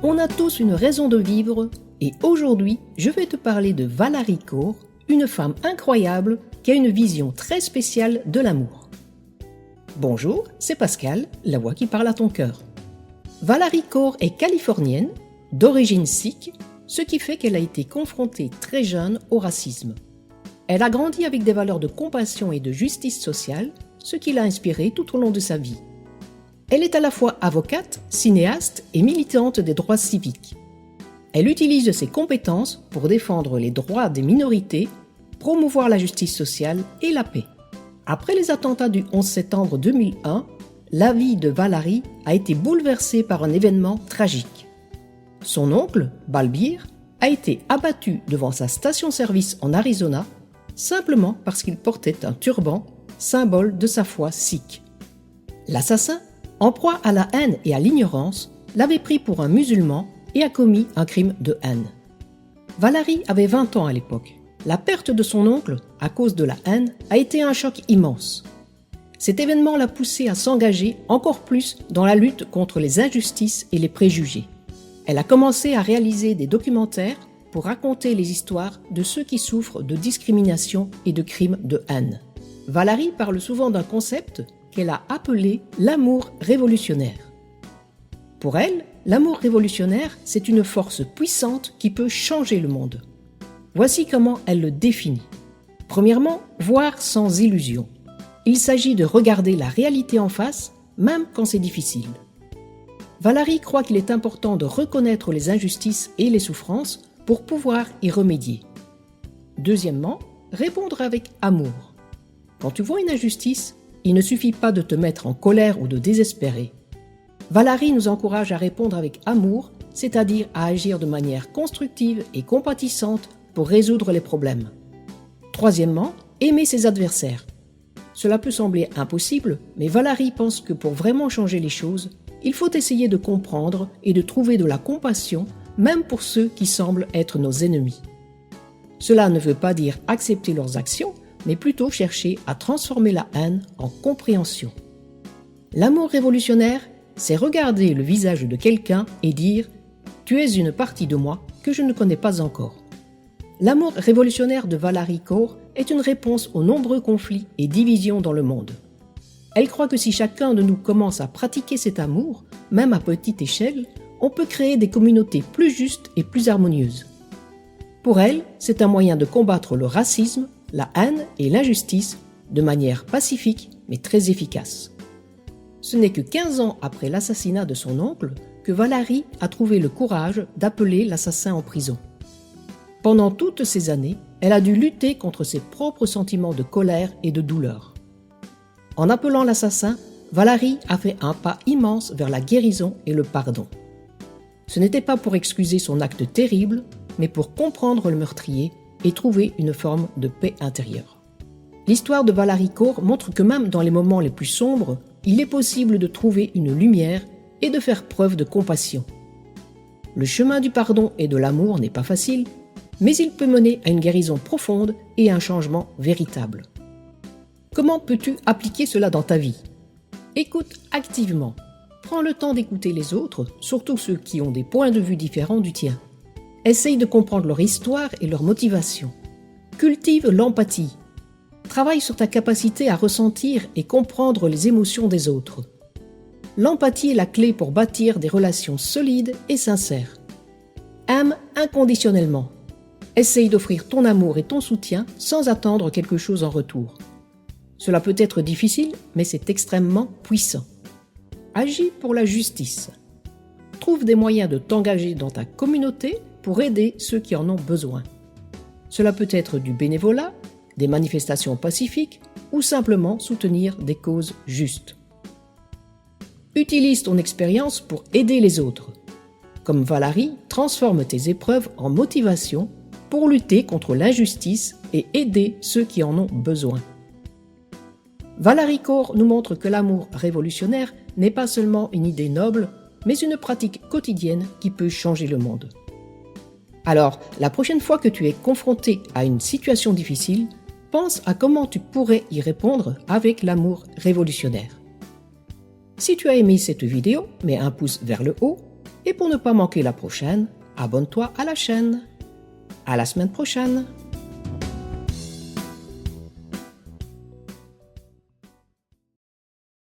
On a tous une raison de vivre et aujourd'hui, je vais te parler de Valérie Kaur, une femme incroyable qui a une vision très spéciale de l'amour. Bonjour, c'est Pascal, la voix qui parle à ton cœur. Valérie Kaur est californienne, d'origine sikh, ce qui fait qu'elle a été confrontée très jeune au racisme. Elle a grandi avec des valeurs de compassion et de justice sociale, ce qui l'a inspirée tout au long de sa vie. Elle est à la fois avocate, cinéaste et militante des droits civiques. Elle utilise ses compétences pour défendre les droits des minorités, promouvoir la justice sociale et la paix. Après les attentats du 11 septembre 2001, la vie de Valérie a été bouleversée par un événement tragique. Son oncle, Balbir, a été abattu devant sa station-service en Arizona simplement parce qu'il portait un turban, symbole de sa foi sikh. L'assassin, en proie à la haine et à l'ignorance, l'avait pris pour un musulman et a commis un crime de haine. Valérie avait 20 ans à l'époque. La perte de son oncle, à cause de la haine, a été un choc immense. Cet événement l'a poussée à s'engager encore plus dans la lutte contre les injustices et les préjugés. Elle a commencé à réaliser des documentaires pour raconter les histoires de ceux qui souffrent de discrimination et de crimes de haine. Valérie parle souvent d'un concept qu'elle a appelé l'amour révolutionnaire. Pour elle, l'amour révolutionnaire, c'est une force puissante qui peut changer le monde. Voici comment elle le définit. Premièrement, voir sans illusion. Il s'agit de regarder la réalité en face, même quand c'est difficile. Valérie croit qu'il est important de reconnaître les injustices et les souffrances pour pouvoir y remédier. Deuxièmement, répondre avec amour. Quand tu vois une injustice, il ne suffit pas de te mettre en colère ou de désespérer. Valérie nous encourage à répondre avec amour, c'est-à-dire à agir de manière constructive et compatissante pour résoudre les problèmes. Troisièmement, aimer ses adversaires. Cela peut sembler impossible, mais Valérie pense que pour vraiment changer les choses, il faut essayer de comprendre et de trouver de la compassion, même pour ceux qui semblent être nos ennemis. Cela ne veut pas dire accepter leurs actions, mais plutôt chercher à transformer la haine en compréhension. L'amour révolutionnaire, c'est regarder le visage de quelqu'un et dire « Tu es une partie de moi que je ne connais pas encore ». L'amour révolutionnaire de Valérie Kaur est une réponse aux nombreux conflits et divisions dans le monde. Elle croit que si chacun de nous commence à pratiquer cet amour, même à petite échelle, on peut créer des communautés plus justes et plus harmonieuses. Pour elle, c'est un moyen de combattre le racisme, la haine et l'injustice de manière pacifique mais très efficace. Ce n'est que 15 ans après l'assassinat de son oncle que Valérie a trouvé le courage d'appeler l'assassin en prison. Pendant toutes ces années, elle a dû lutter contre ses propres sentiments de colère et de douleur. En appelant l'assassin, Valérie a fait un pas immense vers la guérison et le pardon. Ce n'était pas pour excuser son acte terrible, mais pour comprendre le meurtrier et trouver une forme de paix intérieure. L'histoire de Valérie Kaur montre que même dans les moments les plus sombres, il est possible de trouver une lumière et de faire preuve de compassion. Le chemin du pardon et de l'amour n'est pas facile, mais il peut mener à une guérison profonde et à un changement véritable. Comment peux-tu appliquer cela dans ta vie ? Écoute activement. Prends le temps d'écouter les autres, surtout ceux qui ont des points de vue différents du tien. Essaye de comprendre leur histoire et leur motivation. Cultive l'empathie. Travaille sur ta capacité à ressentir et comprendre les émotions des autres. L'empathie est la clé pour bâtir des relations solides et sincères. Aime inconditionnellement. Essaye d'offrir ton amour et ton soutien sans attendre quelque chose en retour. Cela peut être difficile, mais c'est extrêmement puissant. Agis pour la justice. Trouve des moyens de t'engager dans ta communauté pour aider ceux qui en ont besoin. Cela peut être du bénévolat, des manifestations pacifiques ou simplement soutenir des causes justes. Utilise ton expérience pour aider les autres. Comme Valérie, transforme tes épreuves en motivation pour lutter contre l'injustice et aider ceux qui en ont besoin. Valérie Kaur nous montre que l'amour révolutionnaire n'est pas seulement une idée noble, mais une pratique quotidienne qui peut changer le monde. Alors, la prochaine fois que tu es confronté à une situation difficile, pense à comment tu pourrais y répondre avec l'amour révolutionnaire. Si tu as aimé cette vidéo, mets un pouce vers le haut, Et pour ne pas manquer la prochaine, abonne-toi à la chaîne. À la semaine prochaine!